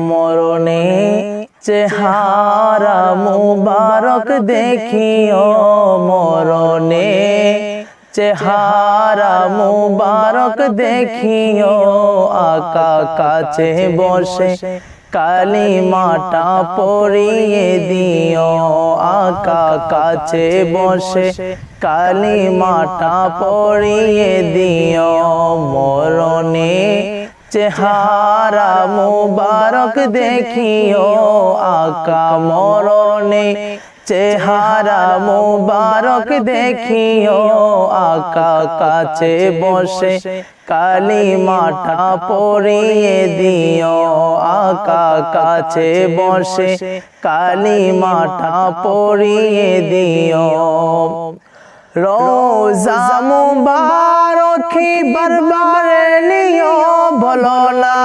মরণে চেহারা মুবারক দেখিও, মরণে চেহারা মুবারক দেখিও, আকা কাছে বসে কালিমাটা পড়িয়ে দিও, আকা কাছে বসে কালিমাটা পড়িয়ে দিও। মরণে চেহারা মুবারক দেখিও, আকা মরণে চেহারা মুবারক দেখিও, আকা কাছে বসে কালিমাটা পড়িয়ে দিও, আকা কাছে বসে কালিমাটা পড়িয়ে দিও। রোজা মুবারক বারবার নিও, বলো না